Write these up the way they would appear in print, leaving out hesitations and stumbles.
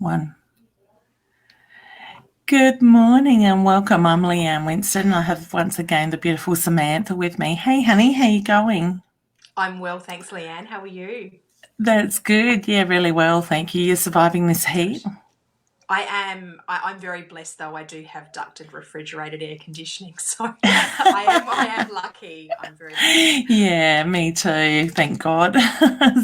One. Good morning and welcome. I'm Leanne Winston. I have once again the beautiful Samantha with me. Hey, honey, how you going? I'm well, thanks, Leanne. How are you? That's good. Yeah, really well. Thank you. You're surviving this Good. heat? I am. I'm very blessed, though. I do have ducted refrigerated air conditioning, so I am lucky. I'm very lucky. Yeah, me too. Thank God.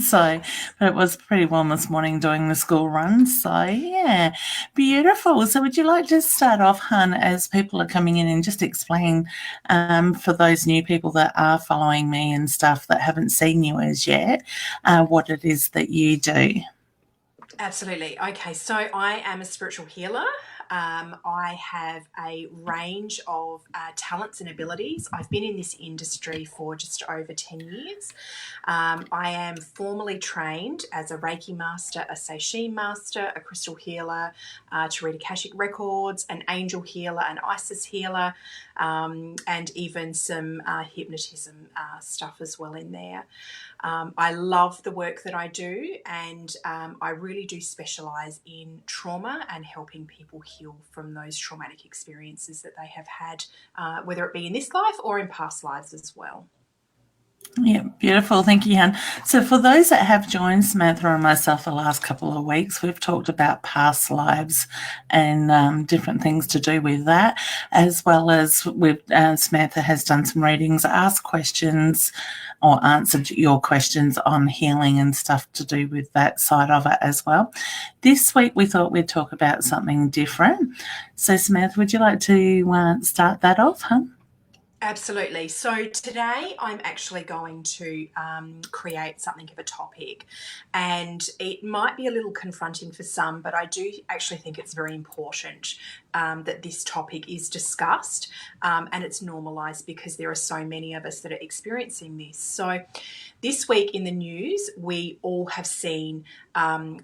So, Yes. but it was pretty warm this morning doing the school run. So, yeah, beautiful. So, would you like to start off, hun, as people are coming in and just explain for those new people that are following me and stuff that haven't seen you as yet, what it is that you do? Absolutely. Okay, so I am a spiritual healer. I have a range of talents and abilities. I've been in this industry for just over 10 years. I am formally trained as a Reiki master, a Seishin master, a crystal healer, to read Akashic records, an angel healer, an Isis healer, and even some hypnotism stuff as well in there. I love the work that I do, and I really do specialise in trauma and helping people heal from those traumatic experiences that they have had, whether it be in this life or in past lives as well. Yeah, beautiful. Thank you, Han. So, for those that have joined Samantha and myself the last couple of weeks, we've talked about past lives and different things to do with that, as well as Samantha has done some readings, asked questions, or answered your questions on healing and stuff to do with that side of it as well. This week, we thought we'd talk about something different. So, Samantha, would you like to start that off, huh? Absolutely. So today I'm actually going to create something of a topic, and it might be a little confronting for some, but I do actually think it's very important that this topic is discussed and it's normalised because there are so many of us that are experiencing this. So this week in the news, we all have seen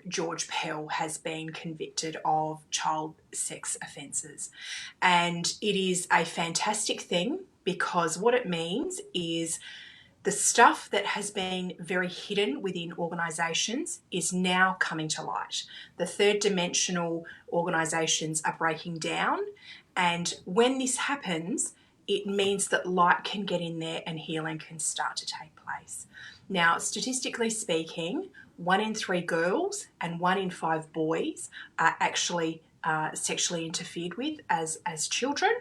George Pell has been convicted of child sex offences, and it is a fantastic thing because what it means is the stuff that has been very hidden within organisations is now coming to light. The third dimensional organisations are breaking down, and when this happens, it means that light can get in there and healing can start to take place. Now, statistically speaking, 1 in 3 girls and 1 in 5 boys are actually sexually interfered with as children,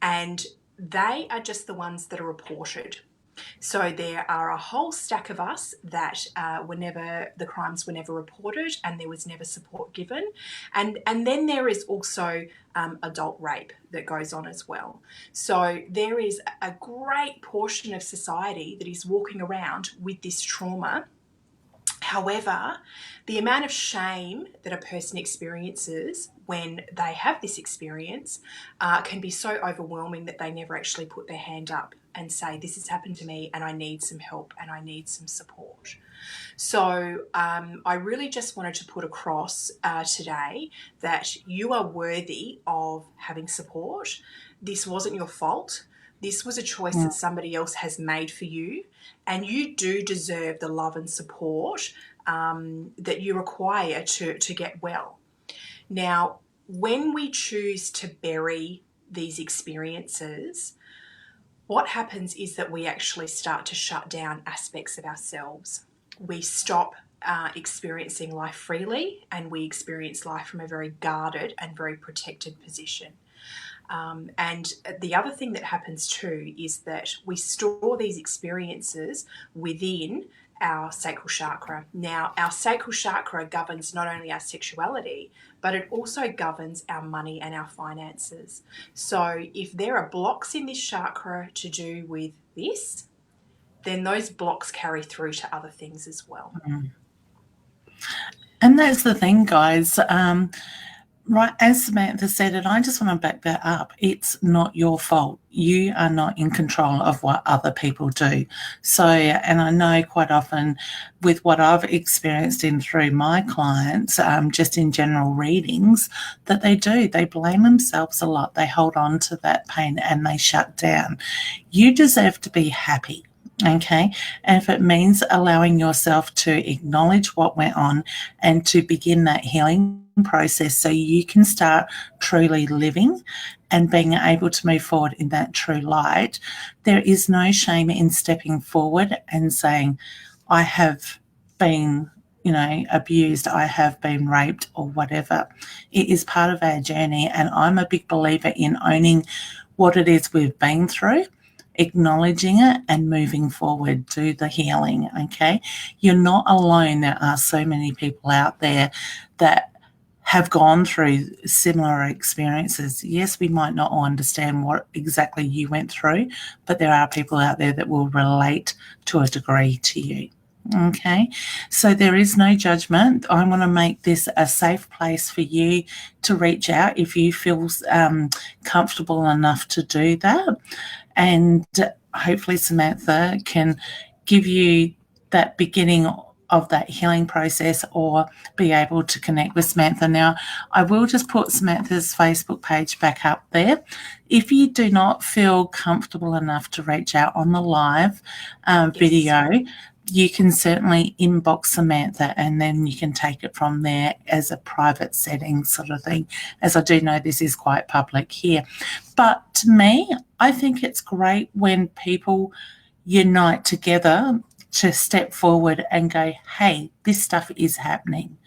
and they are just the ones that are reported. So there are a whole stack of us that the crimes were never reported and there was never support given. And then there is also adult rape that goes on as well. So there is a great portion of society that is walking around with this trauma. However, the amount of shame that a person experiences when they have this experience can be so overwhelming that they never actually put their hand up and say, this has happened to me and I need some help and I need some support. So I really just wanted to put across today that you are worthy of having support. This wasn't your fault. This was a choice that somebody else has made for you, and you do deserve the love and support that you require to get well. Now, when we choose to bury these experiences, what happens is that we actually start to shut down aspects of ourselves. We stop experiencing life freely, and we experience life from a very guarded and very protected position. And the other thing that happens too is that we store these experiences within our sacral chakra. Now, our sacral chakra governs not only our sexuality, but it also governs our money and our finances. So, if there are blocks in this chakra to do with this, then those blocks carry through to other things as well. And that's the thing, guys. Right, as Samantha said, and I just want to back that up. It's not your fault. You are not in control of what other people do. So, and I know quite often with what I've experienced in through my clients, just in general readings, that they blame themselves a lot. They hold on to that pain and they shut down. You deserve to be happy. Okay. And if it means allowing yourself to acknowledge what went on and to begin that healing process so you can start truly living and being able to move forward in that true light, there is no shame in stepping forward and saying, I have been, abused, I have been raped, or whatever. It is part of our journey. And I'm a big believer in owning what it is we've been through, acknowledging it and moving forward, do the healing. Okay. You're not alone. There are so many people out there that have gone through similar experiences. Yes, we might not all understand what exactly you went through, but there are people out there that will relate to a degree to you. Okay, so there is no judgment. I want to make this a safe place for you to reach out if you feel comfortable enough to do that. And hopefully, Samantha can give you that beginning of that healing process or be able to connect with Samantha. Now, I will just put Samantha's Facebook page back up there. If you do not feel comfortable enough to reach out on the live video, you can certainly inbox Samantha and then you can take it from there as a private setting sort of thing, as I do know this is quite public here. But to me, I think it's great when people unite together to step forward and go, hey, this stuff is happening.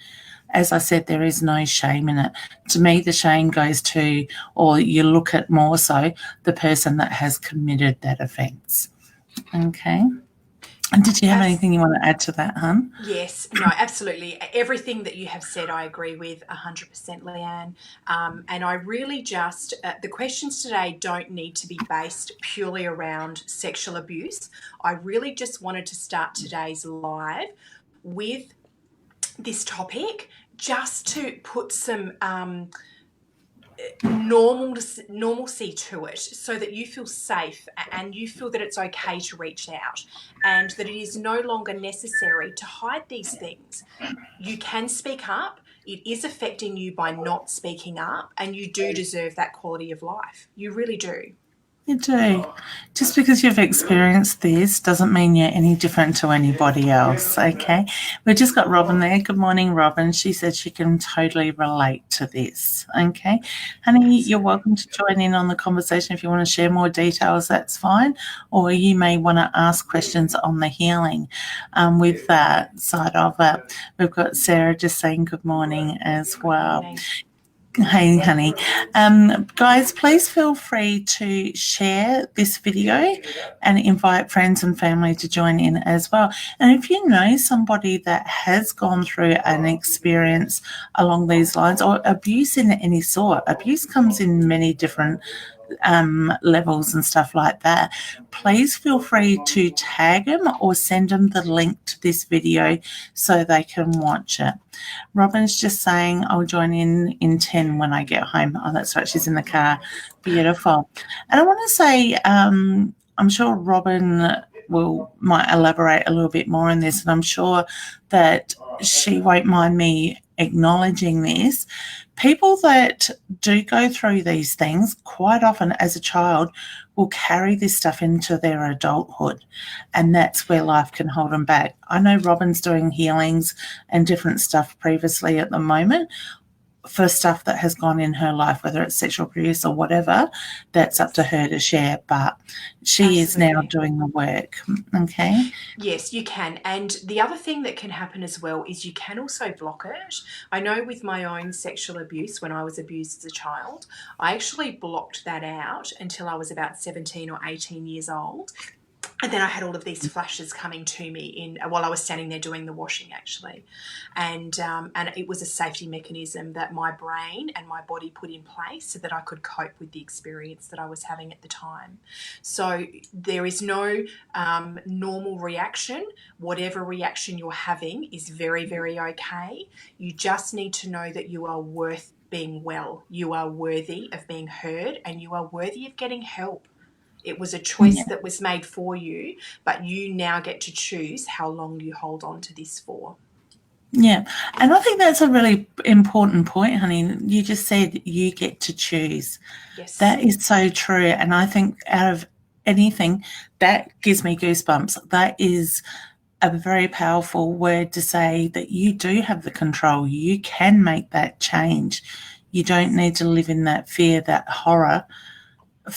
As I said, there is no shame in it. To me, the shame goes to, or you look at more so, the person that has committed that offence. Okay. And did you have anything you want to add to that, hun? Yes, no, absolutely. Everything that you have said, I agree with 100%, Leanne. And I really just, the questions today don't need to be based purely around sexual abuse. I really just wanted to start today's live with this topic just to put some normalcy to it so that you feel safe and you feel that it's okay to reach out and that it is no longer necessary to hide these things. You can speak up. It is affecting you by not speaking up, and you do deserve that quality of life. You really do. You do. Just because you've experienced this doesn't mean you're any different to anybody else, okay? We've just got Robin there. Good morning, Robin. She said she can totally relate to this, okay? Honey, you're welcome to join in on the conversation if you want to share more details, that's fine. Or you may want to ask questions on the healing with that side of it. We've got Sarah just saying good morning as well. Hey, honey. Guys, please feel free to share this video and invite friends and family to join in as well. And if you know somebody that has gone through an experience along these lines or abuse in any sort, abuse comes in many different levels and stuff like that, please feel free to tag them or send them the link to this video so they can watch it. Robin's just saying I'll join in 10 when I get home. Oh, that's right, she's in the car. Beautiful. And I want to say I'm sure Robin might elaborate a little bit more on this, and I'm sure that she won't mind me acknowledging this. People that do go through these things quite often as a child will carry this stuff into their adulthood, and that's where life can hold them back. I know Robin's doing healings and different stuff previously at the moment for stuff that has gone in her life, whether it's sexual abuse or whatever. That's up to her to share, but she is now doing the work. Okay. Yes, you can. And the other thing that can happen as well is you can also block it. I know with my own sexual abuse, when I was abused as a child, I actually blocked that out until I was about 17 or 18 years old. And then I had all of these flashes coming to me while I was standing there doing the washing, actually, and it was a safety mechanism that my brain and my body put in place so that I could cope with the experience that I was having at the time. So there is no normal reaction. Whatever reaction you're having is very, very okay. You just need to know that you are worth being well. You are worthy of being heard, and you are worthy of getting help. It was a choice that was made for you, but you now get to choose how long you hold on to this for. Yeah, and I think that's a really important point, honey. You just said you get to choose. Yes. That is so true. And I think out of anything, that gives me goosebumps. That is a very powerful word to say that you do have the control. You can make that change. You don't need to live in that fear, that horror,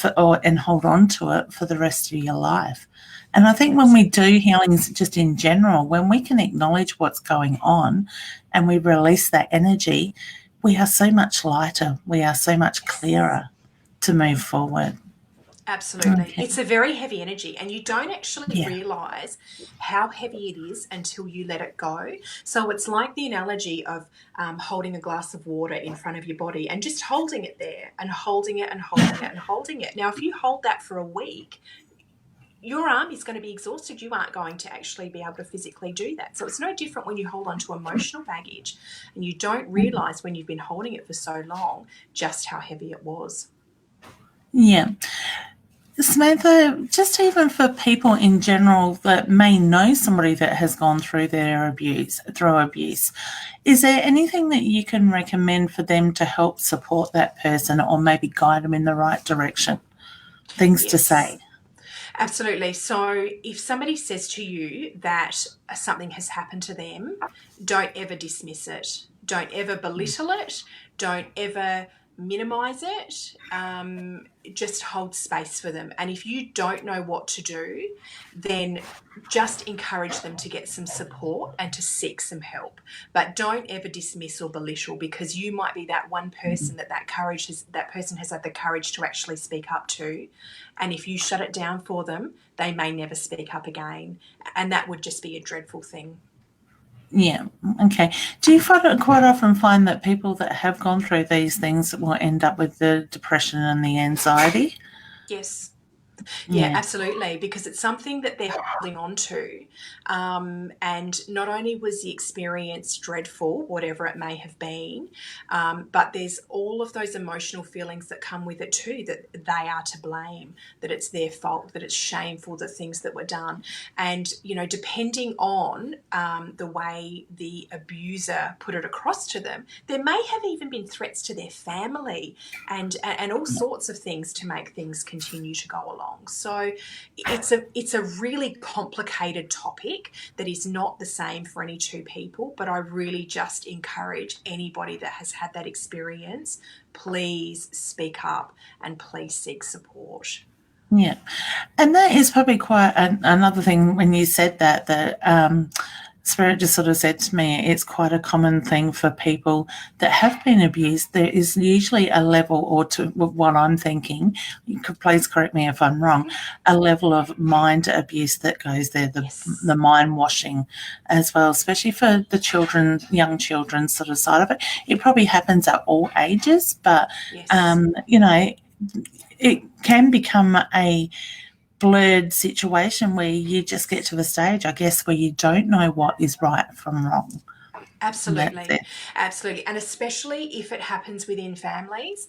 and hold on to it for the rest of your life. And I think when we do healings just in general, when we can acknowledge what's going on and we release that energy, we are so much lighter. We are so much clearer to move forward. Absolutely. Okay. It's a very heavy energy, and you don't actually Yeah. realize how heavy it is until you let it go. So it's like the analogy of holding a glass of water in front of your body and just holding it there and holding it and holding it and holding it. Now, if you hold that for a week, your arm is going to be exhausted. You aren't going to actually be able to physically do that. So it's no different when you hold on to emotional baggage and you don't realize when you've been holding it for so long just how heavy it was. Yeah. Samantha, just even for people in general that may know somebody that has gone through abuse, is there anything that you can recommend for them to help support that person or maybe guide them in the right direction? Things to say? Yes. Absolutely. So if somebody says to you that something has happened to them, don't ever dismiss it. Don't ever belittle it. Don't ever minimize it. Just hold space for them. And if you don't know what to do, then just encourage them to get some support and to seek some help. But don't ever dismiss or belittle, because you might be that one person that person has had the courage to actually speak up to. And if you shut it down for them, they may never speak up again. And that would just be a dreadful thing. Yeah. Okay. Do you quite often find that people that have gone through these things will end up with the depression and the anxiety? Yes. Yeah, Yeah. absolutely, because it's something that they're holding on to. And not only was the experience dreadful, whatever it may have been, but there's all of those emotional feelings that come with it too, that they are to blame, that it's their fault, that it's shameful, the things that were done. And, depending on the way the abuser put it across to them, there may have even been threats to their family and all sorts of things to make things continue to go along. So it's a really complicated topic that is not the same for any two people, but I really just encourage anybody that has had that experience, please speak up and please seek support. Yeah. And that is probably quite another thing when you said that Spirit just sort of said to me, it's quite a common thing for people that have been abused. There is usually a level, or to what I'm thinking, you could please correct me if I'm wrong, a level of mind abuse that goes there, Yes. the mind washing as well, especially for the children, young children sort of side of it. It probably happens at all ages, but, Yes. it can become a blurred situation where you just get to the stage, I guess, where you don't know what is right from wrong. And that's Absolutely, it. absolutely, and especially if it happens within families,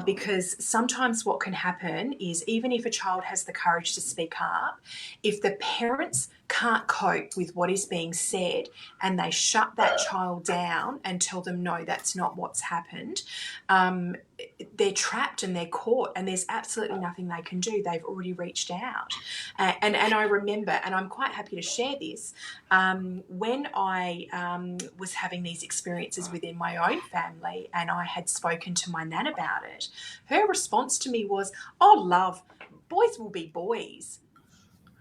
because sometimes what can happen is, even if a child has the courage to speak up, if the parents can't cope with what is being said and they shut that child down and tell them, no, that's not what's happened, um, they're trapped and they're caught, and there's absolutely nothing they can do. They've already reached out. And I remember, and I'm quite happy to share this, when I was having these experiences within my own family and I had spoken to my nan about it, her response to me was, oh, love, boys will be boys.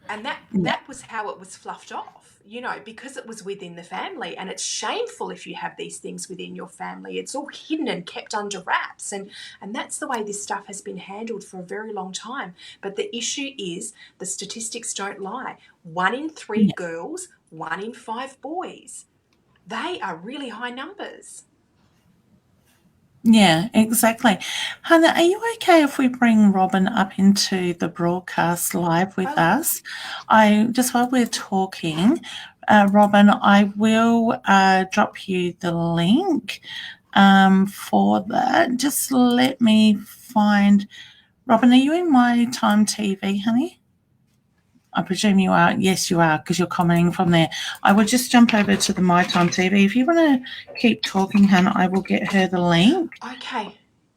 And that Yeah. that was how it was fluffed off, because it was within the family. And it's shameful if you have these things within your family. It's all hidden and kept under wraps, and that's the way this stuff has been handled for a very long time. But the issue is, the statistics don't lie. 1 in 3 Yeah. girls, 1 in 5 boys. They are really high numbers. Yeah, exactly. Hannah, are you okay if we bring Robin up into the broadcast live with Oh, us? I just while we're talking, Robin, I will drop you the link for that. Just let me find. Robin, are you in My Time TV, honey? I presume you are. Yes, you are, because you're commenting from there. I will just jump over to the My Time TV. If you want to keep talking, Hannah, I will get her the link. okay.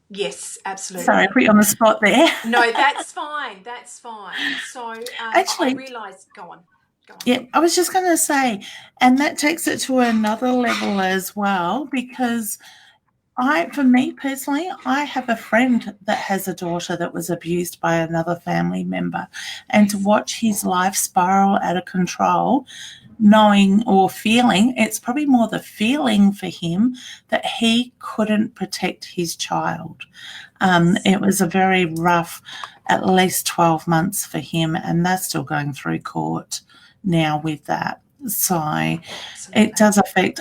Yes, Sorry, I absolutely. put you on the spot there. No, that's fine. That's fine. So I Actually, realise. Go on. Go on. yeah, I was just going to say, and that takes it to another level as well, because for me personally, I have a friend that has a daughter that was abused by another family member, and to Yes. watch his life spiral out of control, knowing or feeling, it's probably more the feeling for him that he couldn't protect his child. Yes. It was a very rough, at least 12 months for him, and they're still going through court now with that. So it Absolutely. does affect,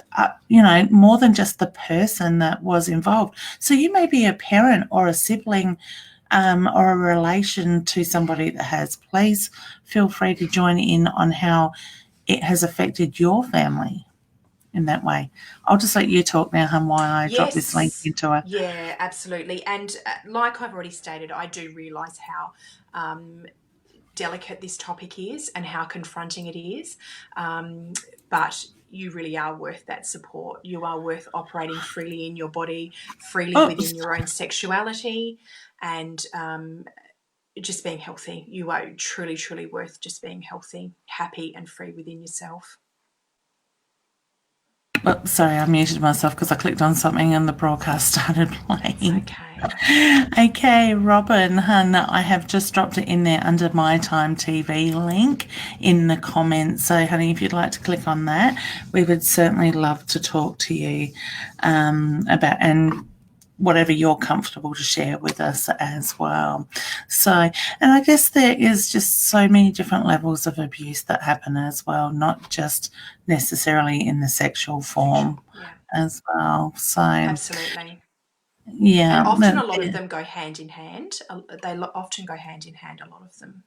more than just the person that was involved. So you may be a parent or a sibling or a relation to somebody that has. Please feel free to join in on how it has affected your family in that way. I'll just let you talk now, hon, while I drop this link Yes. into her. Yeah, absolutely. And like I've already stated, I do realise how delicate this topic is and how confronting it is. Um, but you really are worth that support. You are worth operating freely in your body, freely within Oops. your own sexuality, and just being healthy. You are truly, truly worth just being healthy, happy, and free within yourself. Oh, sorry, I muted myself because I clicked on something and the broadcast started That's playing. okay. Okay, Robin, hun, I have just dropped it in there under my Time TV link in the comments. So, honey, if you'd like to click on that, we would certainly love to talk to you about and whatever you're comfortable to share with us as well. So, and I guess there is just so many different levels of abuse that happen as well, not just necessarily in the sexual Sexual. form Yeah, as well. So, absolutely. And yeah, often a lot of them go hand in hand. They often go hand in hand, a lot of them.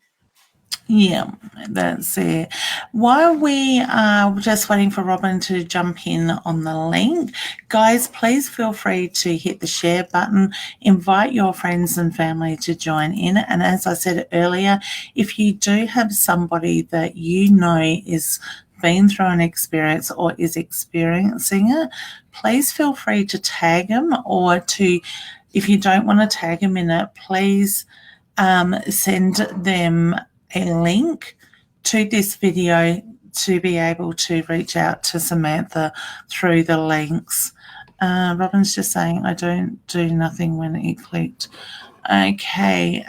yeah, that's it. While we are just waiting for Robin to jump in on the link, guys, please feel free to hit the share button, invite your friends and family to join in. And as I said earlier, if you do have somebody that you know is been through an experience or is experiencing it, please feel free to tag them or to, if you don't want to tag them in it, please send them a link to this video to be able to reach out to Samantha through the links. Robin's just saying, I don't do nothing when it clicked. Okay.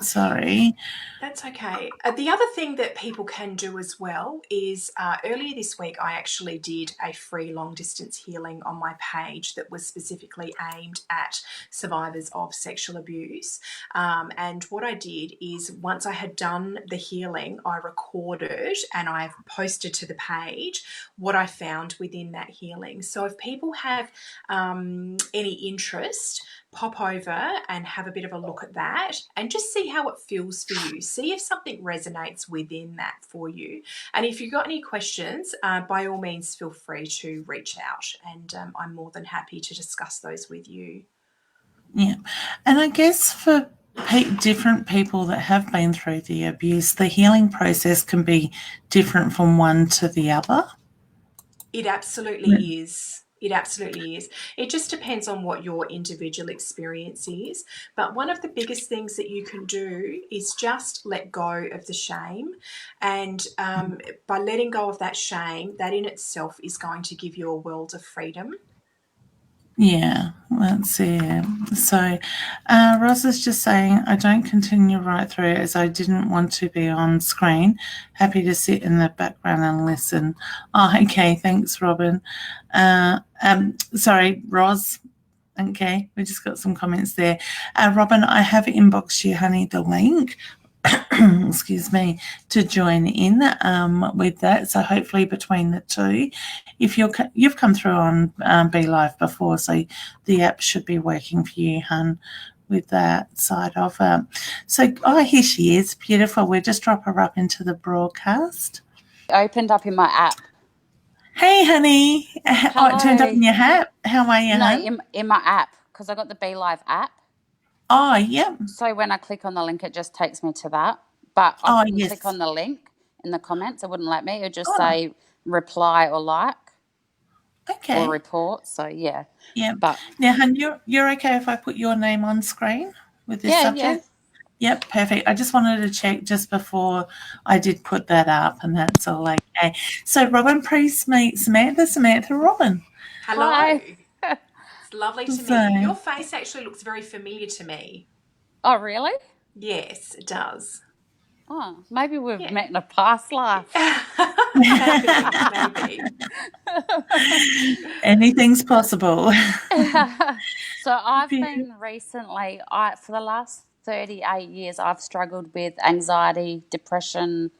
Sorry. That's okay. The other thing that people can do as well is earlier this week, I actually did a free long distance healing on my page that was specifically aimed at survivors of sexual abuse. And what I did is once I had done the healing, I recorded and I've posted to the page what I found within that healing. So if people have any interest, pop over and have a bit of a look at that and just see how it feels for you. See if something resonates within that for you. And if you've got any questions, by all means, feel free to reach out and I'm more than happy to discuss those with you. Yeah. And I guess for different people that have been through the abuse, the healing process can be different from one to the other. It absolutely is. It absolutely is. It just depends on what your individual experience is. But one of the biggest things that you can do is just let go of the shame. And by letting go of that shame, that in itself is going to give you a world of freedom. Yeah, that's it. So, Ross is just saying, I don't continue right through as I didn't want to be on screen. Happy to sit in the background and listen. Oh, okay. Thanks, Robin. Sorry, Ross. Okay, we just got some comments there. Robin, I have inboxed you, honey, the link. Excuse me, to join in with that. So hopefully between the two, if you've come through on Be Live before, so the app should be working for you, hun, with that side of it. So, here she is, beautiful. We'll just drop her up into the broadcast. Opened up in my app. Hey, honey. Oh, it turned up Hello. in your hat. How are you, No, hun? in my app, because I got the Be Live app. Oh, yep. So when I click on the link, it just takes me to that. But I Oh, couldn't click yes. on the link in the comments. It wouldn't let me. It would just Oh. say reply or like. Okay. or report. So yeah. Yeah. But Now, hun, you're okay if I put your name on screen with this yeah, subject? Yep, perfect. I just wanted to check just before I did put that up, and that's all okay. So, Robin, please meet Samantha. Samantha, Robin. Hello. Hi. It's lovely to So, meet you. Your face actually looks very familiar to me. Oh, really? Yes, it does. Oh, maybe we've Yeah. met in a past life. Maybe. anything's possible. So I've Beautiful. been recently, for the last 38 years, I've struggled with anxiety, depression,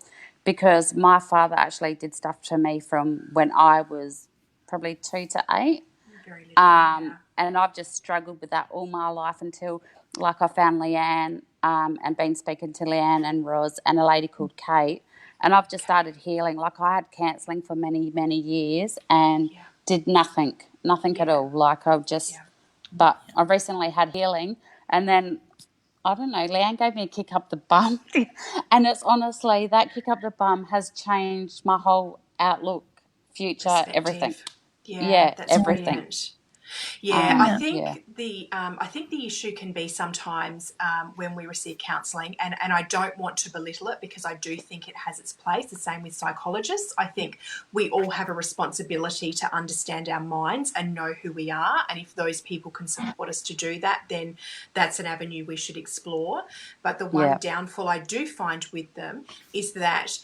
because my father actually did stuff to me from when I was probably 2 to 8. Very little, yeah. And I've just struggled with that all my life until, like, I found Leanne, and been speaking to Leanne and Roz and a lady called Kate, and I've just started healing. Like, I had counselling for many, many years and Yeah. did nothing at Yeah. all. Like, I've just, Yeah. but I recently had healing, and then I don't know, Leanne gave me a kick up the bum, and it's honestly that kick up the bum has changed my whole outlook, future, everything. Perspective. Yeah, Yeah, that's everything. brilliant. Yeah, I Yeah. Yeah. think the issue can be sometimes when we receive counselling, and I don't want to belittle it because I do think it has its place. The same with psychologists. I think we all have a responsibility to understand our minds and know who we are, and if those people can support us to do that, then that's an avenue we should explore. But the one Yeah. downfall I do find with them is that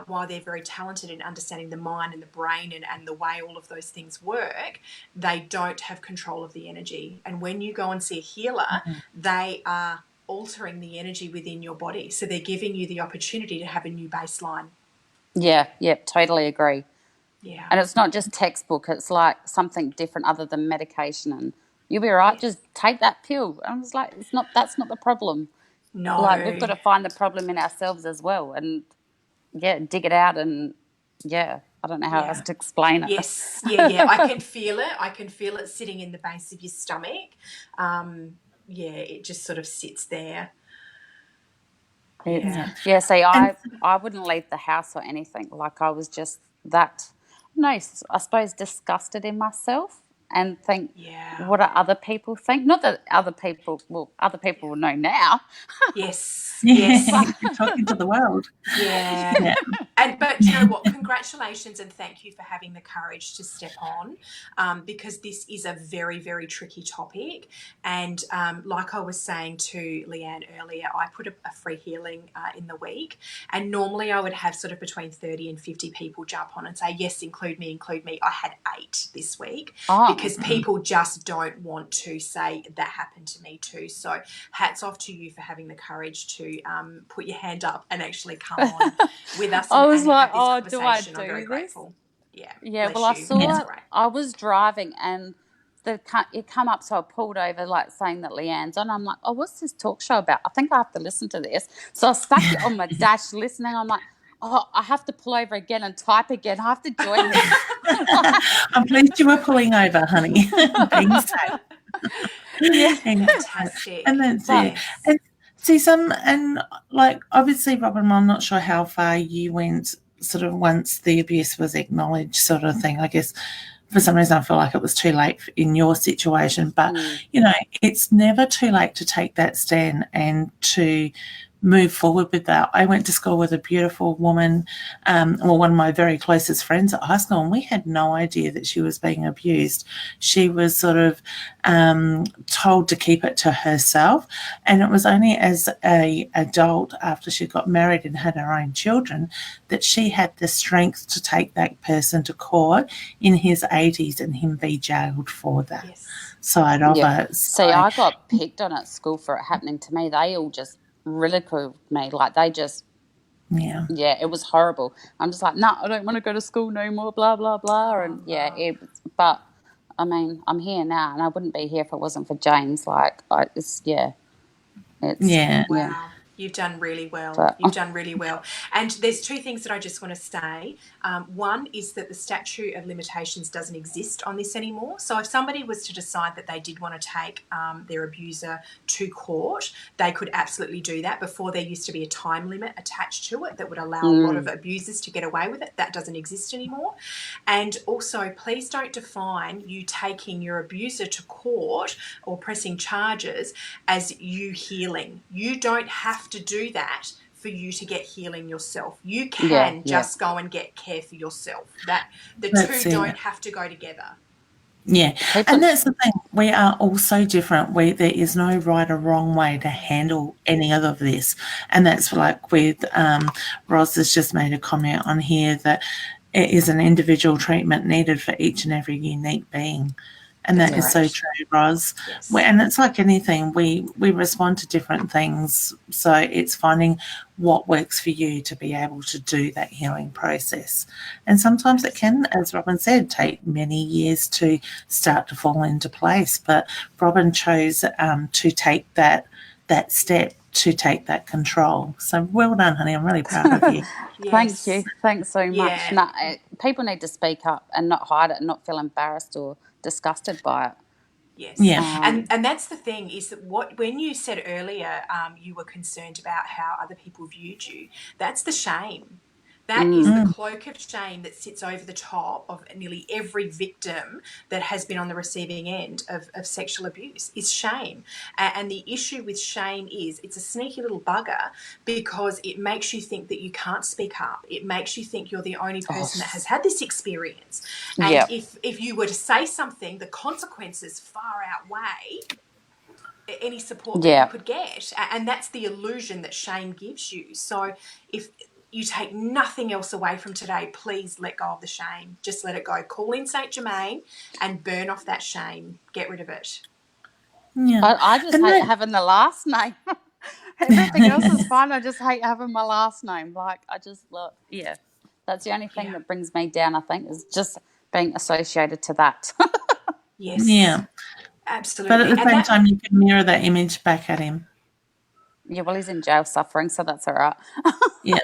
while they're very talented in understanding the mind and the brain and the way all of those things work, they don't have control of the energy. And when you go and see a healer, they are altering the energy within your body. So they're giving you the opportunity to have a new baseline. Yeah, totally agree. Yeah. And it's not just textbook, it's like something different other than medication, and you'll be all right, Yes. just take that pill. And I was like, that's not the problem. Like, we've got No. to find the problem in ourselves as well, and dig it out, and I don't know how else Yeah. to explain it. Yes. Yeah. I can feel it. I can feel it sitting in the base of your stomach. Yeah, it just sort of sits there. It's Yeah. Yeah. see, And I wouldn't leave the house or anything. Like, I was just that, no, I suppose, disgusted in myself and think, Yeah. what do other people think? Not that other people will know now. Yes. Yes. yeah, you're talking to the world. Yeah. Yeah. But you know what? Congratulations and thank you for having the courage to step on, because this is a very, very tricky topic. And like I was saying to Leanne earlier, I put a free healing in the week, and normally I would have sort of between 30 and 50 people jump on and say, yes, include me, include me. I had 8 this week Oh, because people just don't want to say that happened to me too. So hats off to you for having the courage to put your hand up and actually come on with us I was and like, have this oh, do I conversation. I'm very do this? grateful. Yeah, Yeah, well, bless I you. saw That's it. great. I was driving, and it come up, so I pulled over, like, saying that Leanne's on. I'm like, oh, what's this talk show about? I think I have to listen to this. So I stuck it on my dash, listening. I'm like, oh, I have to pull over again and type again. I have to join this. I'm pleased you were pulling over, honey. Being safe. Yeah, Fantastic. And that's it. Yes. And see and like obviously, Robin, I'm not sure how far you went sort of once the abuse was acknowledged, sort of thing. I guess for some reason I feel like it was too late in your situation, but you know, it's never too late to take that stand and to move forward with that. I went to school with a beautiful woman, one of my very closest friends at high school, and we had no idea that she was being abused. She was sort of told to keep it to herself, and it was only as a adult, after she got married and had her own children, that she had the strength to take that person to court in his 80s and him be jailed for that Yes. side of yeah. it. See, I got picked on at school for it happening to me. They all just ridiculed me. Like, they just, Yeah. it was horrible. I'm just like, no, I don't want to go to school no more, blah, blah, blah. And but I mean, I'm here now, and I wouldn't be here if it wasn't for James. Like, it's Yeah. Wow. You've done really well. But You've done really well. And there's two things that I just want to say. One is that the statute of limitations doesn't exist on this anymore. So if somebody was to decide that they did want to take their abuser to court, they could absolutely do that. Before, there used to be a time limit attached to it that would allow a lot of abusers to get away with it. That doesn't exist anymore. And also, please don't define you taking your abuser to court or pressing charges as you healing. You don't have to do that for you to get healing yourself. You can just go and get care for yourself. That the two don't have to go together. Yeah, and that's the thing. We are all so different. There is no right or wrong way to handle any of this. And that's like with Roz has just made a comment on here that it is an individual treatment needed for each and every unique being. And that is so true, Roz. Yes. And it's like anything, we respond to different things. So it's finding what works for you to be able to do that healing process. And sometimes it can, as Robin said, take many years to start to fall into place. But Robin chose to take that step, to take that control. So well done, honey. I'm really proud of you. Thank you. Thanks so much. No, people need to speak up and not hide it and not feel embarrassed or disgusted by it. Yes. Yeah. And that's the thing, is that when you said earlier you were concerned about how other people viewed you, that's the shame. That is the cloak of shame that sits over the top of nearly every victim that has been on the receiving end of sexual abuse, is shame. And the issue with shame is it's a sneaky little bugger, because it makes you think that you can't speak up. It makes you think you're the only person that has had this experience. And if you were to say something, the consequences far outweigh any support that you could get. And that's the illusion that shame gives you. So if you take nothing else away from today, please let go of the shame. Just let it go. Call in St. Germain and burn off that shame. Get rid of it. Yeah. I just hate having the last name. Everything else is fine. I just hate having my last name. Like, I just love, that's the only thing that brings me down, I think, is just being associated to that. Yes. Yeah. Absolutely. But at the same time, you can mirror that image back at him. Yeah, well, he's in jail suffering, so that's all right. Yeah.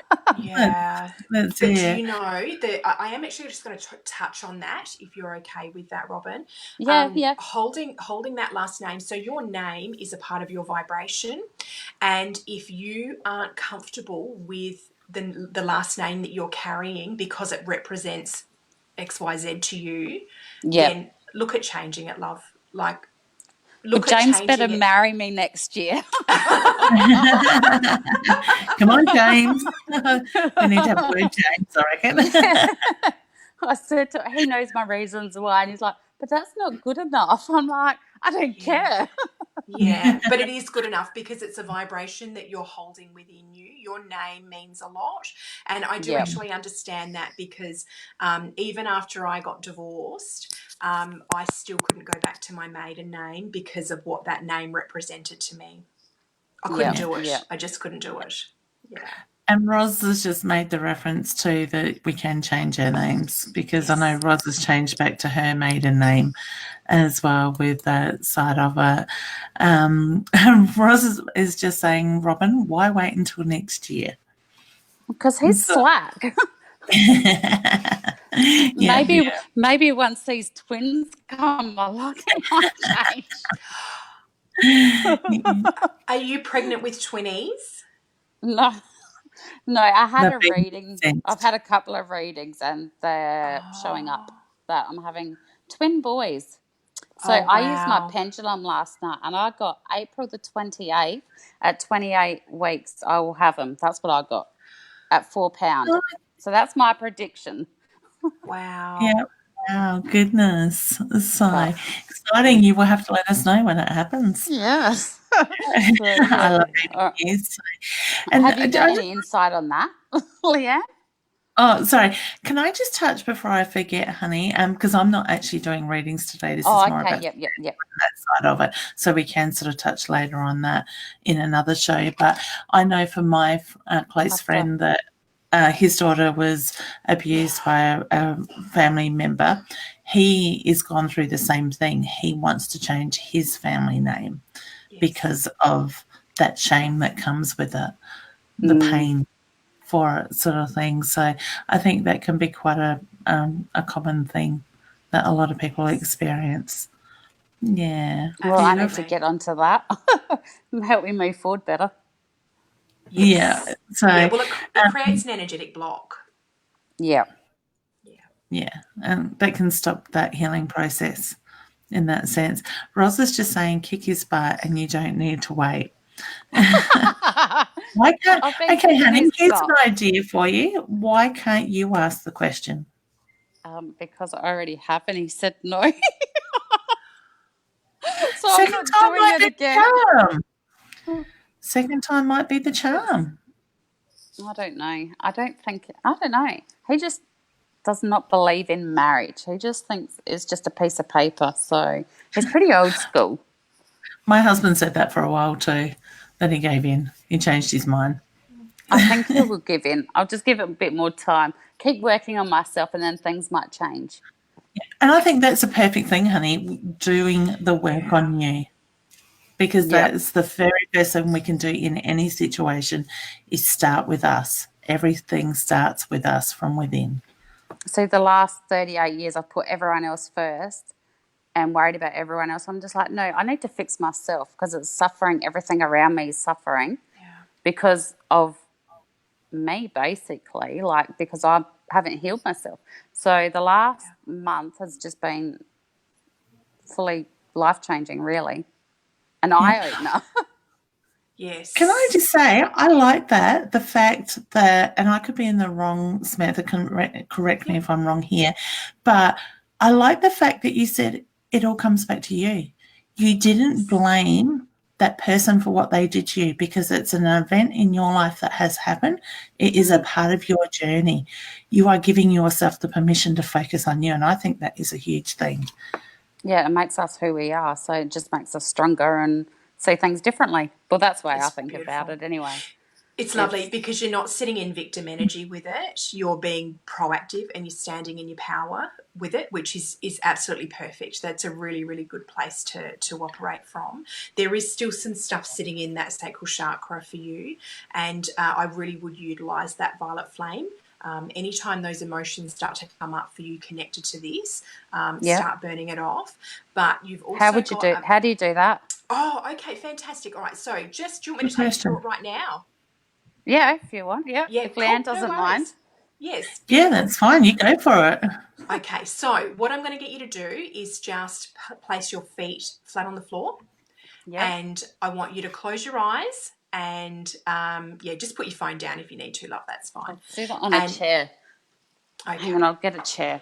That's but do you know that I am actually just going to touch on that, if you're okay with that, Robin? Yeah. Holding that last name. So your name is a part of your vibration. And if you aren't comfortable with the last name that you're carrying because it represents XYZ to you, then look at changing it, love. Like, but James better marry me next year. Come on, James. We need to have a word, James, I reckon. I said to him, he knows my reasons why, and he's like, but that's not good enough. I'm like, I don't care. Yeah, but it is good enough because it's a vibration that you're holding within you. Your name means a lot. And I do actually understand that, because even after I got divorced, I still couldn't go back to my maiden name because of what that name represented to me. I couldn't do it. I just couldn't do it. Yeah. And Roz has just made the reference to that we can change our names, because I know Roz has changed back to her maiden name as well with that side of it. Roz is just saying, Robin, why wait until next year? Because he's slack. Maybe once these twins come along, it might change. Are you pregnant with twinnies? No, I had a reading. I've had a couple of readings, and they're showing up that I'm having twin boys. So I used my pendulum last night, and I got April the 28th. At 28 weeks, I will have them. That's what I got at 4 pounds. So that's my prediction. Wow. Yeah. Wow, goodness. So exciting. You will have to let us know when it happens. Yes. I love it. Have you got any insight on that, Leanne? Oh, sorry. Can I just touch before I forget, honey? Because I'm not actually doing readings today. This is more about yep. that side of it. So we can sort of touch later on that in another show. But I know for my close friend that his daughter was abused by a family member. He is gone through the same thing. He wants to change his family name because of that shame that comes with it, the pain for it, sort of thing. So I think that can be quite a common thing that a lot of people experience. Yeah. Well, I need to Absolutely. get onto that. Help me move forward better. Yeah. Yes. So Yeah. Well, it creates an energetic block. Yeah. Yeah. yeah, and that can stop that healing process in that sense. Roz is just saying kick his butt and you don't need to wait. Why can't I've been okay, kicking honey, his here's butt. an idea for you. Why can't you ask the question? Because I already have, and he said no. So I'm Second not time doing might it be the again. charm. Second time might be the charm. I don't know. I don't know. He just does not believe in marriage. He just thinks it's just a piece of paper. So he's pretty old school. My husband said that for a while too. Then he gave in. He changed his mind. I think he will give in. I'll just give it a bit more time. Keep working on myself, and then things might change. And I think that's a perfect thing, honey, doing the work on you. Because Yeah. that's the very first thing we can do in any situation is start with us. Everything starts with us from within. So the last 38 years, I've put everyone else first and worried about everyone else. I'm just like, no, I need to fix myself because it's suffering. Everything around me is suffering Yeah. because of me, basically, like because I haven't healed myself. So the last month has just been fully life changing, really, an Yeah. eye opener. Yes. Can I just say, I like that, the fact that, and I could be in the wrong, Samantha, correct me if I'm wrong here, but I like the fact that you said it all comes back to you. You didn't blame that person for what they did to you because it's an event in your life that has happened. It is a part of your journey. You are giving yourself the permission to focus on you, and I think that is a huge thing. Yeah, it makes us who we are. So it just makes us stronger and see things differently. Well, that's the way I It's think about beautiful. it anyway. It's lovely because you're not sitting in victim energy with it. You're being proactive and you're standing in your power with it, which is absolutely perfect. That's a really, really good place to operate from. There is still some stuff sitting in that sacral chakra for you, and I really would utilize that violet flame. Anytime those emotions start to come up for you connected to this, Yeah. start burning it off. But you've also How would you do? How do you do that? Oh, okay, fantastic. All right, so just do you want me Good to take you through question. it right now? Yeah, if you want. Yeah, Yeah, if Leanne cool. No doesn't mind. worries. Yes, Yeah, beautiful. that's fine. You go for it. Okay, so what I'm going to get you to do is just place your feet flat on the floor, Yeah. and I want you to close your eyes and yeah, just put your phone down if you need to, love. That's fine. I'll sit on a chair. Okay. Hang on, I'll get a chair.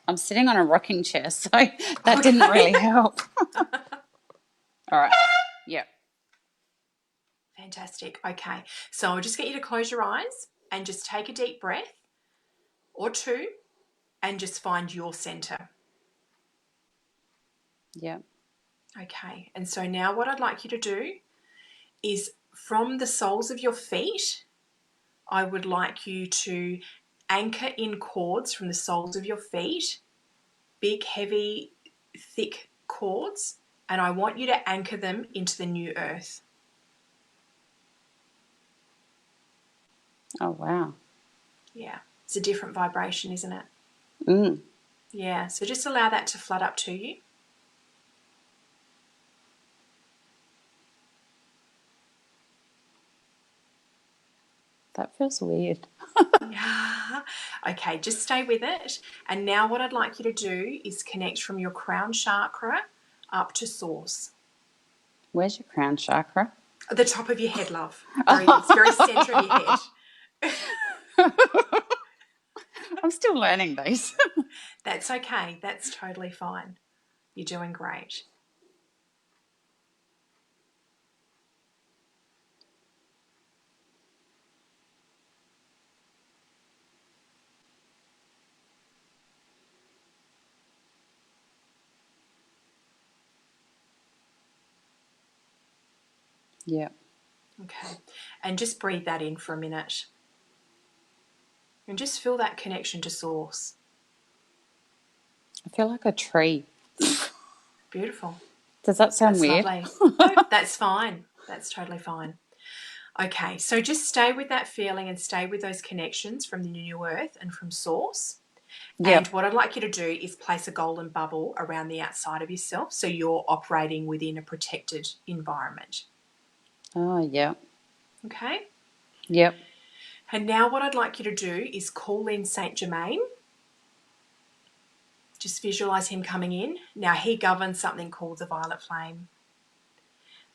I'm sitting on a rocking chair, so that didn't really help. All right. Yeah. Fantastic. Okay, so I'll just get you to close your eyes and just take a deep breath or two, and just find your center. Yeah. Okay, and so now what I'd like you to do is from the soles of your feet, I would like you to anchor in cords from the soles of your feet, big, heavy, thick cords, and I want you to anchor them into the new earth. Oh, wow. Yeah, it's a different vibration, isn't it? Mm. Yeah, so just allow that to flood up to you. That feels weird. Okay, just stay with it. And now what I'd like you to do is connect from your crown chakra up to source. Where's your crown chakra? At the top of your head, love. It's very center of your head. I'm still learning these. That's okay. That's totally fine. You're doing great. Yeah. Okay. And just breathe that in for a minute. And just feel that connection to source. I feel like a tree. Beautiful. Does that sound That's weird? lovely. No, that's fine. That's totally fine. Okay, so just stay with that feeling and stay with those connections from the new earth and from source. And Yep. what I'd like you to do is place a golden bubble around the outside of yourself so you're operating within a protected environment. Oh, yep. Okay? Yep. And now what I'd like you to do is call in Saint Germain. Just visualize him coming in. Now he governs something called the violet flame.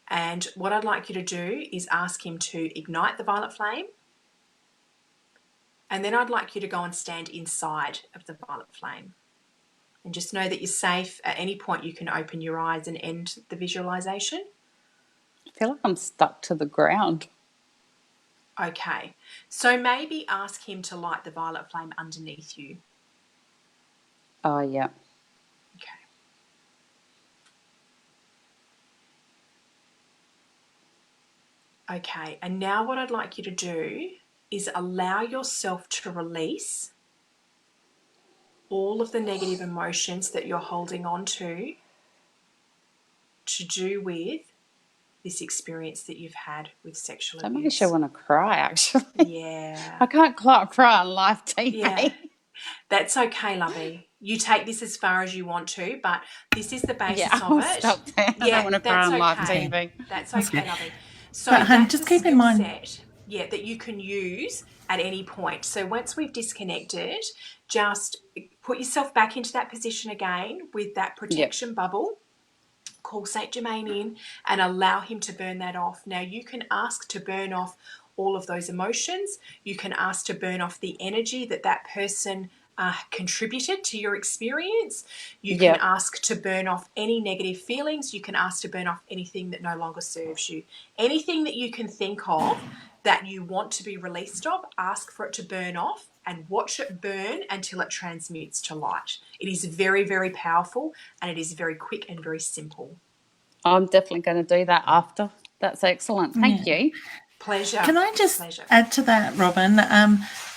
And what I'd like you to do is ask him to ignite the violet flame. And then I'd like you to go and stand inside of the violet flame. And just know that you're safe. At any point you can open your eyes and end the visualization. I feel like I'm stuck to the ground. Okay. So maybe ask him to light the violet flame underneath you. Oh, yeah. Okay. Okay, and now what I'd like you to do is allow yourself to release all of the negative emotions that you're holding on to do with this experience that you've had with sexual That abuse. makes you want to cry, actually. Yeah. I can't cry on live TV. Yeah. That's okay, lovey. You take this as far as you want to, but this is the basis Yeah, of I'll it. stop there. I Yeah, don't want to cry that's on live okay. TV. That's That's okay, good. lovey. So But, hun, that's just a keep in skill mind- set, that you can use at any point. So once we've disconnected, just put yourself back into that position again with that protection bubble. Call Saint Germain in and allow him to burn that off. Now you can ask to burn off all of those emotions. You can ask to burn off the energy that person contributed to your experience. You can ask to burn off any negative feelings. You can ask to burn off anything that no longer serves you. Anything that you can think of that you want to be released of, ask for it to burn off and watch it burn until it transmutes to light. It is very, very powerful, and it is very quick and very simple. I'm definitely going to do that after. That's excellent. Thank you. Pleasure. Can I just add to that, Robin?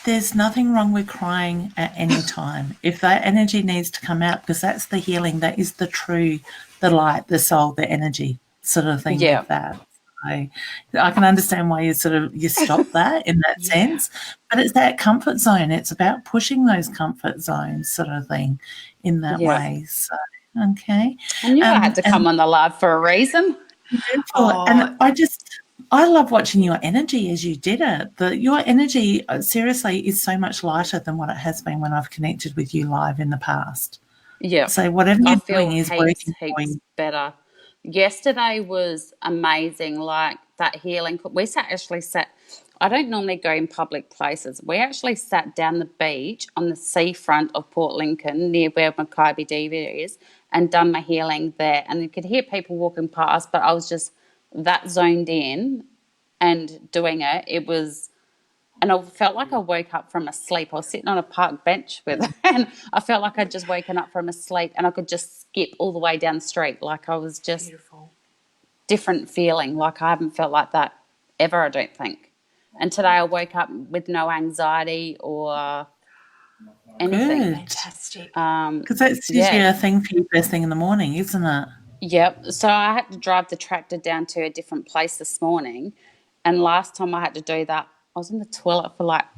There's nothing wrong with crying at any time. If that energy needs to come out, because that's the healing, that is the true, the light, the soul, the energy sort of thing with that. I can understand why you stop that in that sense, but it's that comfort zone. It's about pushing those comfort zones sort of thing in that way. So, okay. I knew I had to come on the live for a reason. Beautiful. And I love watching your energy as you did it. Your energy, seriously, is so much lighter than what it has been when I've connected with you live in the past. Yeah. So whatever you're doing is working for you. Better. Yesterday was amazing, like that healing. We actually sat, I don't normally go in public places. We actually sat down the beach on the seafront of Port Lincoln near where Mackay Diva is and done my healing there. And you could hear people walking past, but I was just that zoned in and doing it. It was, and I felt like I woke up from a sleep. I was sitting on a park bench with her, and I felt like I'd just woken up from a sleep, and I could just skip all the way down the street. Like I was just beautiful. Different feeling. Like I haven't felt like that ever, I don't think. And today I woke up with no anxiety or anything. Good. Fantastic. Because that's usually a thing for you first thing in the morning, isn't it? Yep. So I had to drive the tractor down to a different place this morning, and last time I had to do that, I was in the toilet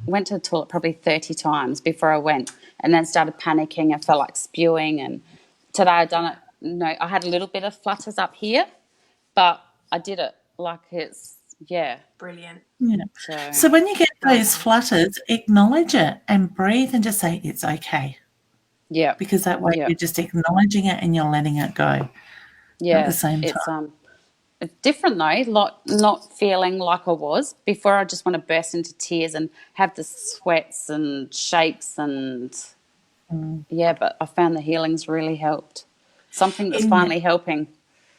went to the toilet probably 30 times before I went, and then started panicking and felt like spewing. And today I done it. No, I had a little bit of flutters up here, but I did it like it's, brilliant. Yeah. So when you get those flutters, acknowledge it and breathe and just say it's okay. Yeah. Because that way you're just acknowledging it and you're letting it go. Yeah. At the same time. It's different though, not feeling like I was. Before I just want to burst into tears and have the sweats and shakes and but I found the healing's really helped. Something that's finally helping.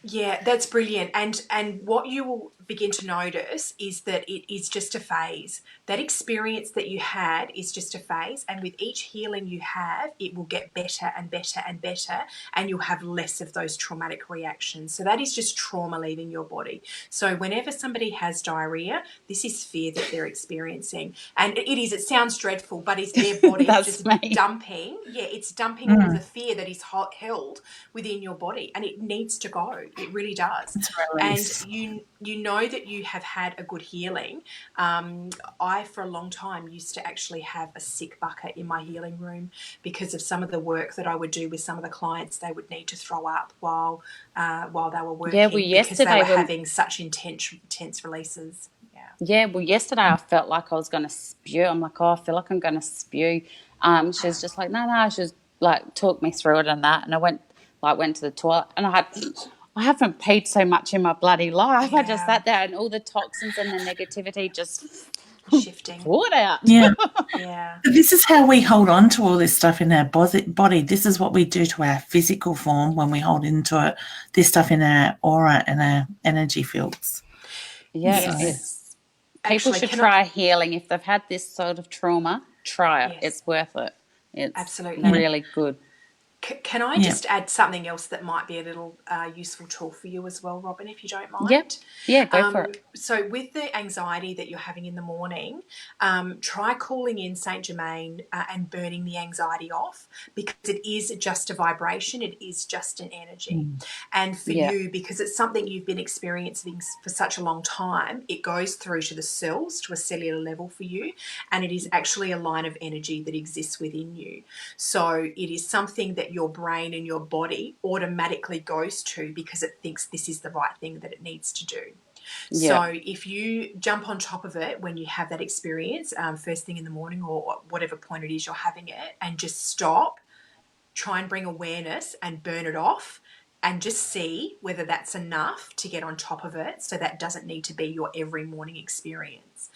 Yeah, that's brilliant. And what you will begin to notice is that it is just a phase. That experience that you had is just a phase, and with each healing you have, it will get better and better and better, and you'll have less of those traumatic reactions. So that is just trauma leaving your body. So whenever somebody has diarrhea, this is fear that they're experiencing. And it sounds dreadful, but it's their body just dumping. Yeah, it's dumping all of the fear that is held within your body, and it needs to go. It really does. And you know know that you have had a good healing. I, for a long time, used to actually have a sick bucket in my healing room because of some of the work that I would do with some of the clients. They would need to throw up while they were working because they were having such intense releases. Yeah, well, yesterday I felt like I was going to spew. I'm like, I feel like I'm going to spew. She was just like, no. She was like, talk me through it and that. And I went to the toilet, and I haven't peed so much in my bloody life. Yeah. I just sat there, and all the toxins and the negativity just shifting. poured out. Yeah. Yeah. This is how we hold on to all this stuff in our body. This is what we do to our physical form when we hold into it, this stuff in our aura and our energy fields. Yeah, Yes. People should try healing. If they've had this sort of trauma, try it. Yes. It's worth it. It's absolutely really good. Can I just add something else that might be a little useful tool for you as well, Robin, if you don't mind? Yeah, go for it. So with the anxiety that you're having in the morning, try calling in Saint Germain and burning the anxiety off, because it is just a vibration. It is just an energy. And for you, because it's something you've been experiencing for such a long time, it goes through to the cells, to a cellular level for you, and it is actually a line of energy that exists within you. So it is something that your brain and your body automatically goes to because it thinks this is the right thing that it needs to do. So if you jump on top of it when you have that experience, first thing in the morning or whatever point it is you're having it, and just stop, try and bring awareness and burn it off, and just see whether that's enough to get on top of it, so that doesn't need to be your every morning experience.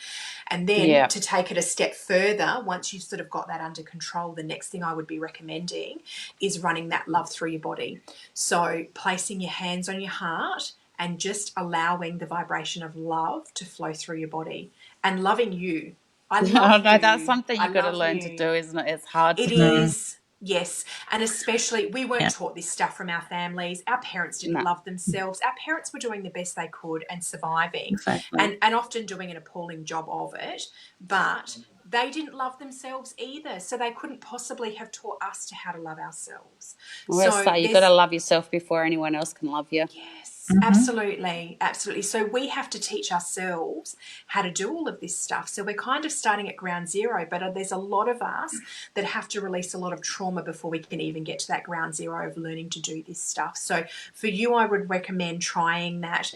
And then to take it a step further, once you've sort of got that under control, the next thing I would be recommending is running that love through your body. So placing your hands on your heart and just allowing the vibration of love to flow through your body and loving you. I love you. That's something you've got to learn to do, isn't it? It's hard to do. It is. Yes, and especially we weren't taught this stuff from our families. Our parents didn't love themselves. Our parents were doing the best they could and surviving, and often doing an appalling job of it, but they didn't love themselves either, so they couldn't possibly have taught us to how to love ourselves. So you've got to love yourself before anyone else can love you. Yes, absolutely. So we have to teach ourselves how to do all of this stuff. So we're kind of starting at ground zero, but there's a lot of us that have to release a lot of trauma before we can even get to that ground zero of learning to do this stuff. So for you, I would recommend trying that,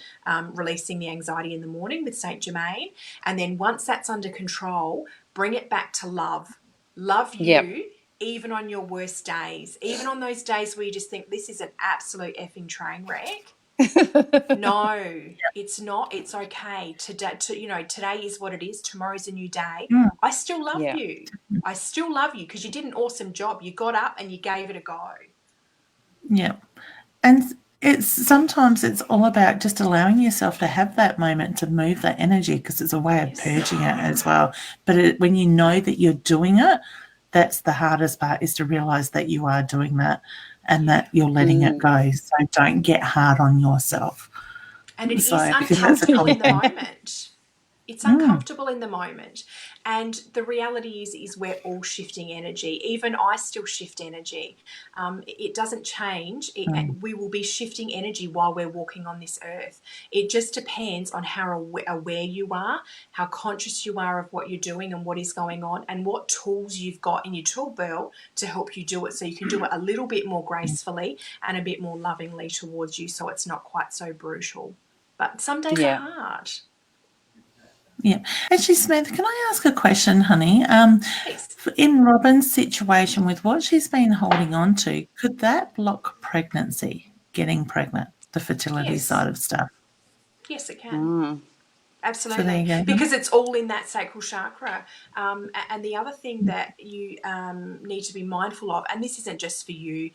releasing the anxiety in the morning with Saint Germain, and then once that's under control, bring it back to love. Love you even on your worst days, even on those days where you just think this is an absolute effing train wreck. No, it's not. It's okay. Today is what it is. Tomorrow's a new day. I still love you. I still love you because you did an awesome job. You got up and you gave it a go. Yeah. And sometimes it's all about just allowing yourself to have that moment to move that energy, because it's a way of purging it as well. But when you know that you're doing it, that's the hardest part, is to realize that you are doing that and that you're letting it go. So don't get hard on yourself. And it is uncomfortable in the moment. It's uncomfortable in the moment. And the reality is we're all shifting energy. Even I still shift energy. It doesn't change. We will be shifting energy while we're walking on this earth. It just depends on how aware you are, how conscious you are of what you're doing and what is going on, and what tools you've got in your tool belt to help you do it, so you can do it a little bit more gracefully and a bit more lovingly towards you, so it's not quite so brutal. But some days are hard. Yeah. Actually, Samantha, can I ask a question, honey? In Robin's situation with what she's been holding on to, could that block pregnancy, getting pregnant, the fertility side of stuff? Yes, it can. Absolutely. So there you go. Because it's all in that sacral chakra. And the other thing that you need to be mindful of, and this isn't just for you,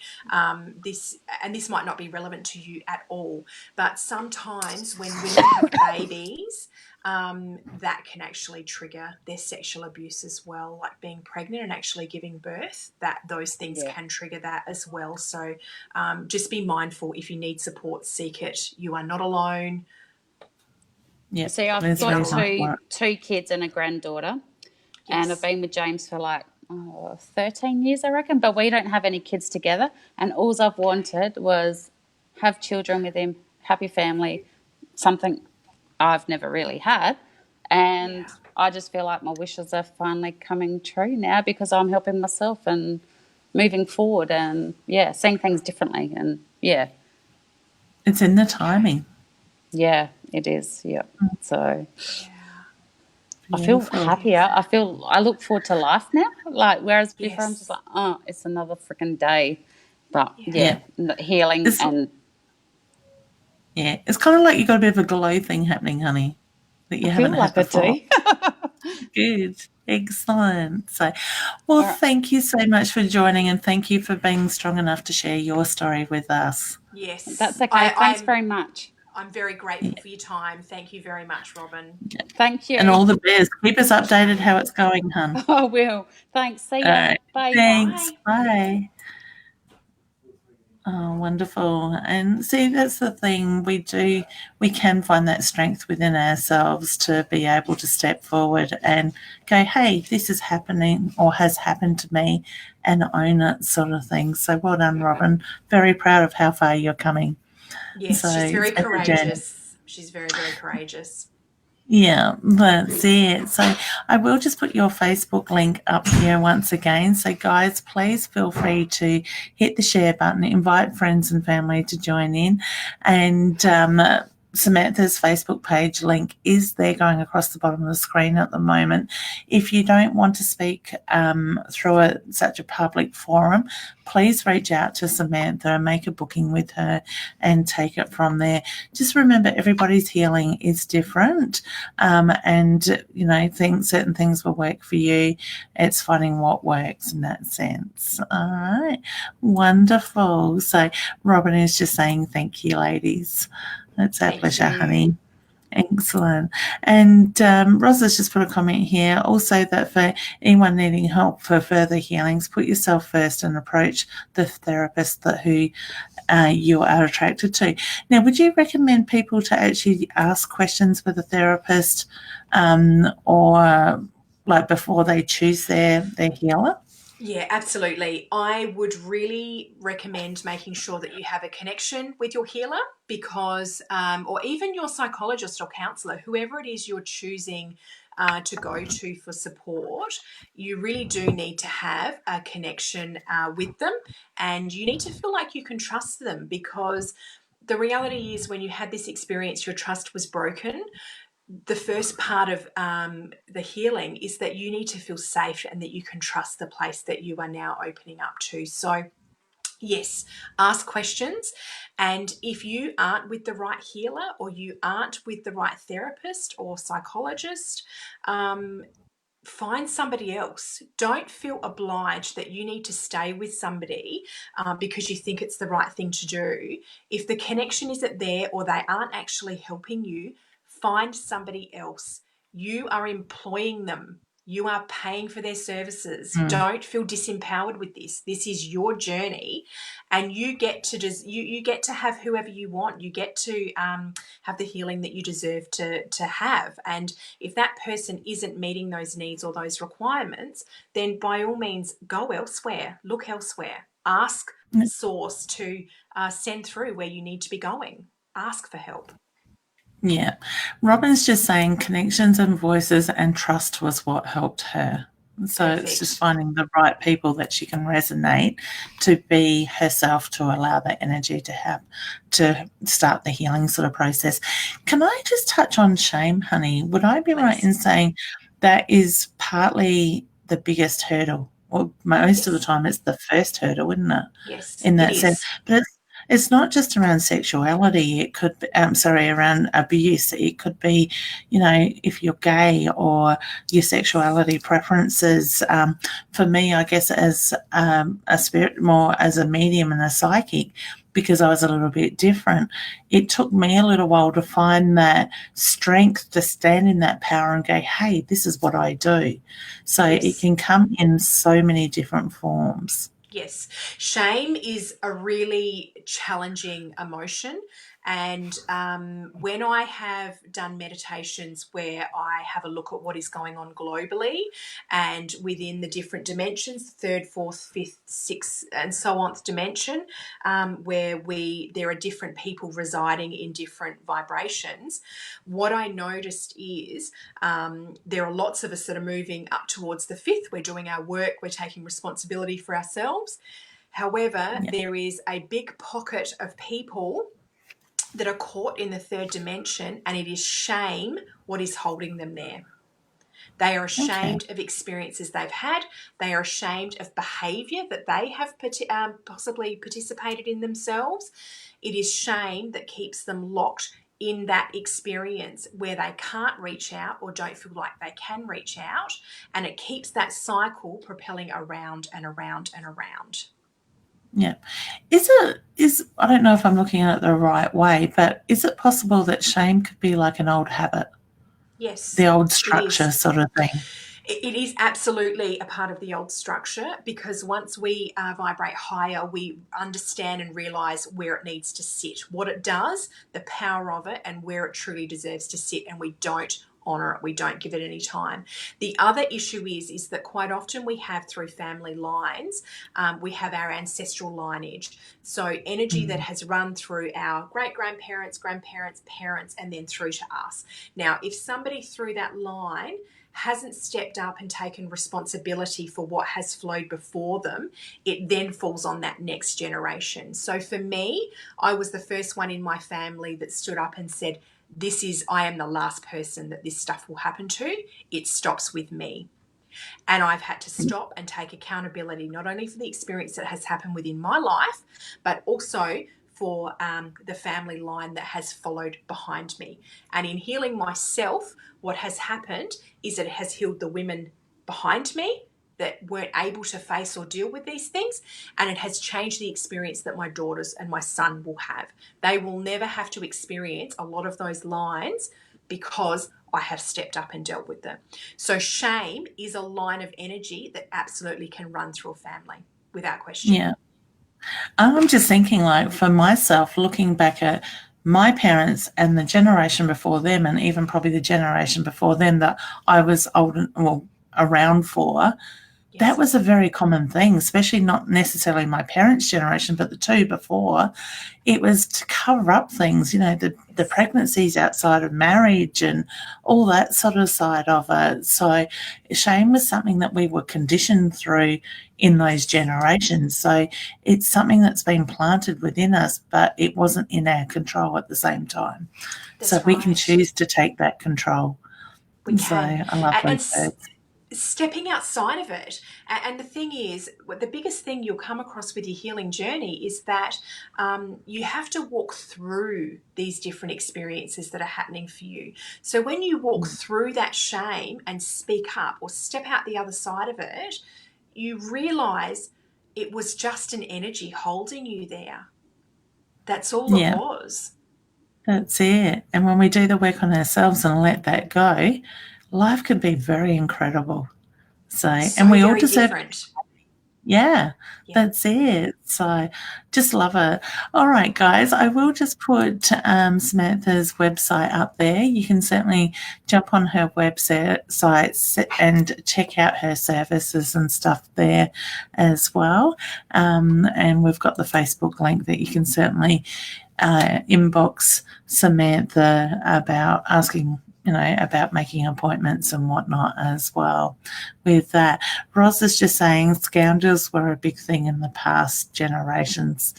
this might not be relevant to you at all, but sometimes when women have babies, that can actually trigger their sexual abuse as well, like being pregnant and actually giving birth, those things can trigger that as well. So just be mindful. If you need support, seek it. You are not alone. Yeah. See, I've got two kids and a granddaughter, and I've been with James for like 13 years, I reckon, but we don't have any kids together, and all I've wanted was have children with him, happy family, something I've never really had. And I just feel like my wishes are finally coming true now because I'm helping myself and moving forward and, seeing things differently. And, It's in the timing. yeah, it is. Yeah. So Yeah. I feel Beautiful. happier. I look forward to life now. Like, whereas before I'm just Yes. like, oh, it's another freaking day. But Yeah. Yeah. healing It's and it's kind of like you got a bit of a glow thing happening, honey, that I you haven't feel had like I before. do. Good. Excellent. So, well, All right. thank you so much for joining and thank you for being strong enough to share your story with us. Yes. That's okay. Thanks very much. I'm very grateful for your time. Thank you very much, Robin. Thank And you. all the best. Keep us updated how it's going, hun. I will. Thanks. See All ya. right. Bye. Thanks. Bye. Bye. Oh, wonderful. And see, that's the thing. We can find that strength within ourselves to be able to step forward and go, hey, this is happening or has happened to me, and own it, sort of thing. So well done, Robin. Very proud of how far you're coming. Yes, So she's it's very been a journey. courageous. She's very, very courageous. Yeah, that's it. So I will just put your Facebook link up here once again. So guys, please feel free to hit the share button, invite friends and family to join in. And Samantha's Facebook page link is there going across the bottom of the screen at the moment. If you don't want to speak through such a public forum, please reach out to Samantha and make a booking with her and take it from there. Just remember, everybody's healing is different. And certain things will work for you. It's finding what works in that sense. All right, wonderful. So Robin is just saying thank you, ladies. It's our Thank pleasure, you. honey. Excellent. And Rosa's just put a comment here also that for anyone needing help for further healings, put yourself first and approach the therapist who you are attracted to. Now, would you recommend people to actually ask questions with a therapist or like before they choose their healer? Yeah, absolutely. I would really recommend making sure that you have a connection with your healer because, or even your psychologist or counselor, whoever it is you're choosing to go to for support, you really do need to have a connection with them and you need to feel like you can trust them because the reality is when you had this experience, your trust was broken. The first part of the healing is that you need to feel safe and that you can trust the place that you are now opening up to. So, yes, ask questions. And if you aren't with the right healer or you aren't with the right therapist or psychologist, find somebody else. Don't feel obliged that you need to stay with somebody because you think it's the right thing to do. If the connection isn't there or they aren't actually helping you, find somebody else. You are employing them. You are paying for their services. Mm. Don't feel disempowered with this. This is your journey, and you get to you get to have whoever you want. You get to have the healing that you deserve to have. And if that person isn't meeting those needs or those requirements, then by all means go elsewhere. Look elsewhere. Ask source to send through where you need to be going. Ask for help. Yeah. Robin's just saying connections and voices and trust was what helped her. So it's just Perfect. finding the right people that she can resonate to be herself, to allow that energy to start the healing sort of process. Can I just touch on shame, honey? Would I be right Please. in saying that is partly the biggest hurdle? Well, most of the Yes. time it's the first hurdle, isn't it? Yes, In it that sense. is. But it's not just around sexuality. It could be, around abuse. It could be, if you're gay or your sexuality preferences. For me, I guess as a spirit, more as a medium and a psychic, because I was a little bit different, it took me a little while to find that strength to stand in that power and go, hey, this is what I do. So it Yes. can come in so many different forms. Yes. Shame is a really challenging emotion And when I have done meditations where I have a look at what is going on globally and within the different dimensions, third, fourth, fifth, sixth, and so on dimension, where there are different people residing in different vibrations, what I noticed is there are lots of us that are moving up towards the fifth. We're doing our work. We're taking responsibility for ourselves. However, there is a big pocket of people that are caught in the third dimension, and it is shame what is holding them there. They are ashamed of experiences they've had. They are ashamed of behaviour that they have possibly participated in themselves. It is shame that keeps them locked in that experience where they can't reach out or don't feel like they can reach out, and it keeps that cycle propelling around and around and around. Yeah. I don't know if I'm looking at it the right way, but is it possible that shame could be like an old habit? Yes. The old structure sort of thing. It is absolutely a part of the old structure, because once we vibrate higher, we understand and realise where it needs to sit, what it does, the power of it, and where it truly deserves to sit, and we don't honour it, we don't give it any time. The other issue is that quite often we have, through family lines, we have our ancestral lineage. So energy that has run through our great-grandparents, grandparents, parents, and then through to us. Now, if somebody through that line hasn't stepped up and taken responsibility for what has flowed before them, it then falls on that next generation. So for me, I was the first one in my family that stood up and said, I am the last person that this stuff will happen to. It stops with me. And I've had to stop and take accountability, not only for the experience that has happened within my life, but also for the family line that has followed behind me. And in healing myself, what has happened is it has healed the women behind me that weren't able to face or deal with these things, and it has changed the experience that my daughters and my son will have. They will never have to experience a lot of those lines because I have stepped up and dealt with them. So shame is a line of energy that absolutely can run through a family without question. Yeah. I'm just thinking, like, for myself, looking back at my parents and the generation before them, and even probably the generation before them that I was around for, that was a very common thing, especially not necessarily my parents' generation, but the two before. It was to cover up things, the pregnancies outside of marriage and all that sort of side of it. So shame was something that we were conditioned through in those generations. So it's something that's been planted within us, but it wasn't in our control at the same time. So we can choose to take that control. We can. So I love those words. Stepping outside of it. And the thing is, the biggest thing you'll come across with your healing journey is that you have to walk through these different experiences that are happening for you. So when you walk through that shame and speak up or step out the other side of it, you realise it was just an energy holding you there. That's all it was. That's it. And when we do the work on ourselves and let that go, life can be very incredible. And we all deserve different. Yeah, that's it. So just love it. All right, guys, I will just put Samantha's website up there. You can certainly jump on her website and check out her services and stuff there as well. And we've got the Facebook link that you can certainly inbox Samantha about asking about making appointments and whatnot as well with that. Roz is just saying scoundrels were a big thing in the past generations.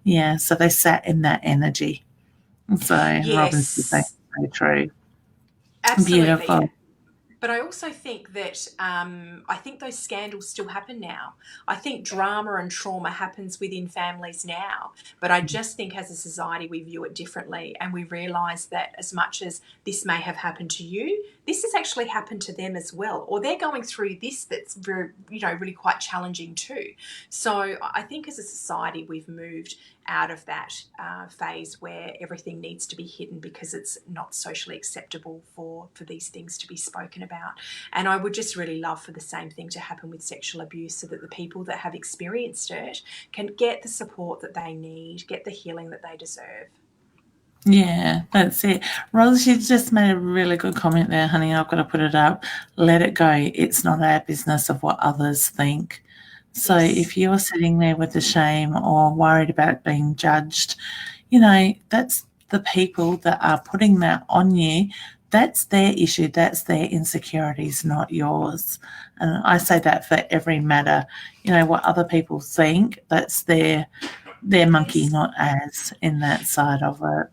Yeah, so they sat in that energy. So Robin's just saying so true. Absolutely. Beautiful. But I also think that I think those scandals still happen now. I think drama and trauma happens within families now. But I just think as a society we view it differently, and we realise that as much as this may have happened to you, this has actually happened to them as well. Or they're going through this that's very, really quite challenging too. So I think as a society we've moved out of that phase where everything needs to be hidden because it's not socially acceptable for these things to be spoken about. And I would just really love for the same thing to happen with sexual abuse, so that the people that have experienced it can get the support that they need, get the healing that they deserve. Yeah, that's it. Ros, you just made a really good comment there, honey. I've got to put it up. Let it go. It's not our business of what others think. So Yes. if you're sitting there with the shame or worried about being judged, you know, that's the people that are putting that on you. That's their issue. That's their insecurities, not yours. And I say that for every matter. You know, what other people think, that's their monkey, Yes. not ours in that side of it.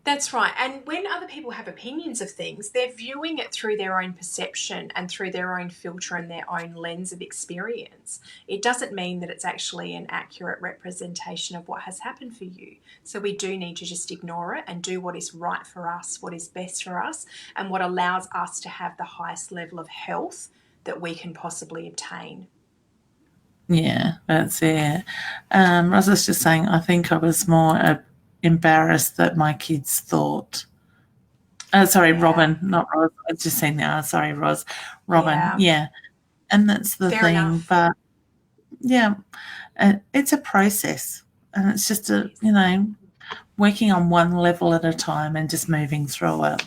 That's right. And when other people have opinions of things, they're viewing it through their own perception and through their own filter and their own lens of experience. It doesn't mean that it's actually an accurate representation of what has happened for you. So we do need to just ignore it and do what is right for us, what is best for us, and what allows us to have the highest level of health that we can possibly obtain. Yeah, that's it. Ross was just saying, I think I was more embarrassed that my kids thought. Sorry, Yeah. Robin, not Ros. I've just seen the sorry, Ros. Robin, Yeah. yeah. And that's the Fair thing. enough. But yeah, it's a process. And it's just Yes. working on one level at a time and just moving through it.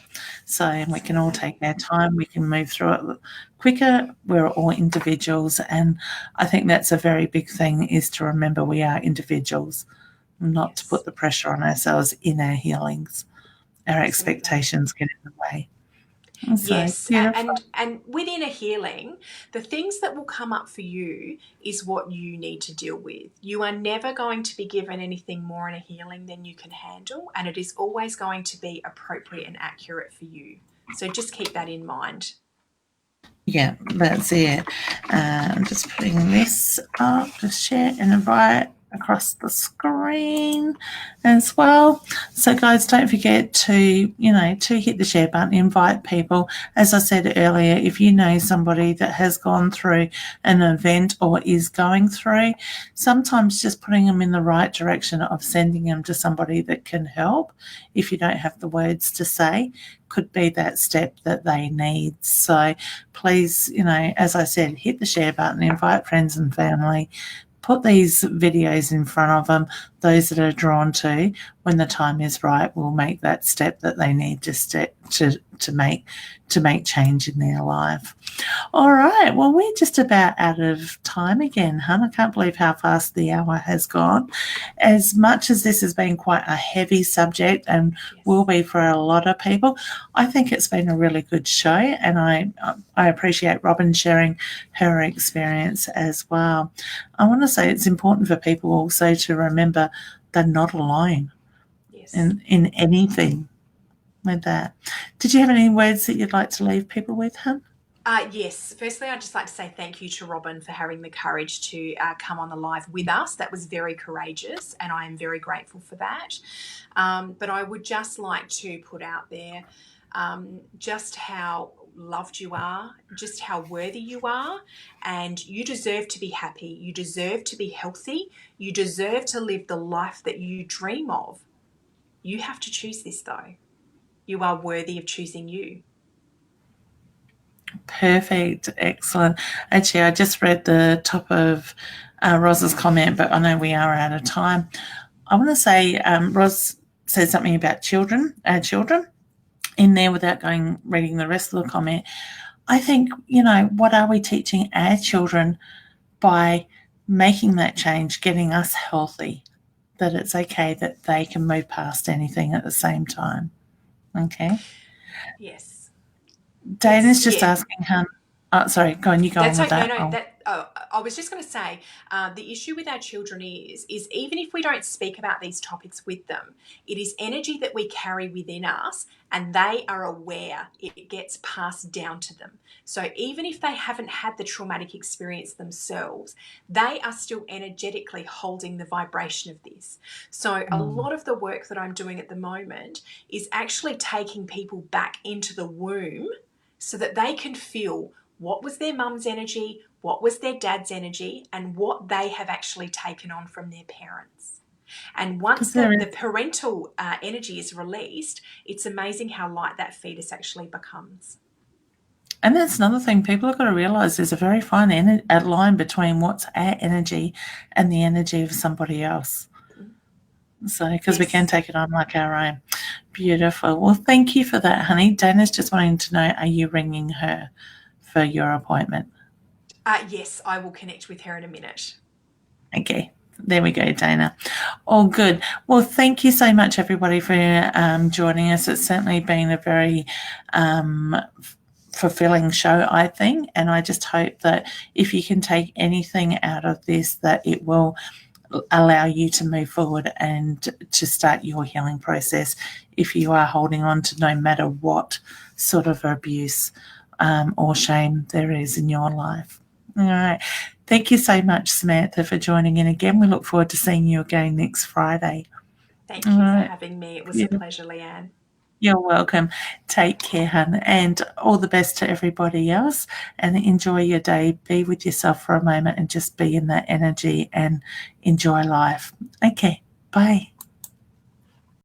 So we can all take Absolutely. our time, we can move through it quicker. We're all individuals, and I think that's a very big thing, is to remember we are individuals, not to put Yes. the pressure on ourselves in our healings. Our Absolutely. expectations get in the way. So Yes, beautiful. and within a healing, the things that will come up for you is what you need to deal with. You are never going to be given anything more in a healing than you can handle, and it is always going to be appropriate and accurate for you. So just keep that in mind. Yeah, that's it. I'm just putting this up to share and invite across the screen as well. So guys, don't forget to hit the share button, invite people. As I said earlier, if you know somebody that has gone through an event or is going through, sometimes just putting them in the right direction of sending them to somebody that can help, if you don't have the words to say, could be that step that they need. So please, as I said, hit the share button, invite friends and family, put these videos in front of them. Those that are drawn to, when the time is right, will make that step that they need to make change in their life. All right. Well, we're just about out of time again, hun. I can't believe how fast the hour has gone. As much as this has been quite a heavy subject and will Yes. be for a lot of people, I think it's been a really good show, and I appreciate Robin sharing her experience as well. I want to say it's important for people also to remember they're not alone Yes. in anything with that. Did you have any words that you'd like to leave people with, hun? Yes. Firstly, I'd just like to say thank you to Robin for having the courage to come on the live with us. That was very courageous, and I am very grateful for that. But I would just like to put out there just how loved you are, just how worthy you are, and you deserve to be happy. You deserve to be healthy. You deserve to live the life that you dream of. You have to choose this, though. You are worthy of choosing you. Perfect. Excellent. Actually, I just read the top of Roz's comment, but I know we are out of time. I want to say Roz said something about children, our children, in there without reading the rest of the comment. I think, what are we teaching our children by making that change, getting us healthy, that it's okay that they can move past anything at the same time? Okay. Yes. It's, Dana's just yeah. asking, sorry, you go on That's with right. No, that. no. Oh. I was just going to say, the issue with our children is even if we don't speak about these topics with them, it is energy that we carry within us, and they are aware. It gets passed down to them. So even if they haven't had the traumatic experience themselves, they are still energetically holding the vibration of this. So a Mm. lot of the work that I'm doing at the moment is actually taking people back into the womb so that they can feel what was their mum's energy, what was their dad's energy, and what they have actually taken on from their parents. And once Because there the is, parental energy is released, it's amazing how light that fetus actually becomes. and that's another thing people have got to realise, there's a very fine line between what's our energy and the energy of somebody else. So, because we can Yes. take it on like our own. Beautiful. Well, thank you for that, honey. Dana's just wanting to know, are you ringing her for your appointment? Yes, I will connect with her in a minute. Okay. There we go, Dana. All good. Well, thank you so much, everybody, for joining us. It's certainly been a very fulfilling show, I think, and I just hope that if you can take anything out of this, that it will allow you to move forward and to start your healing process if you are holding on to no matter what sort of abuse or shame there is in your life. All right. Thank you so much, Samantha, for joining in again. We look forward to seeing you again next Friday. Thank All you for right. having me. It was a pleasure, Leanne. You're welcome. Take care, hun, and all the best to everybody else. And enjoy your day. Be with yourself for a moment and just be in that energy and enjoy life. Okay, bye.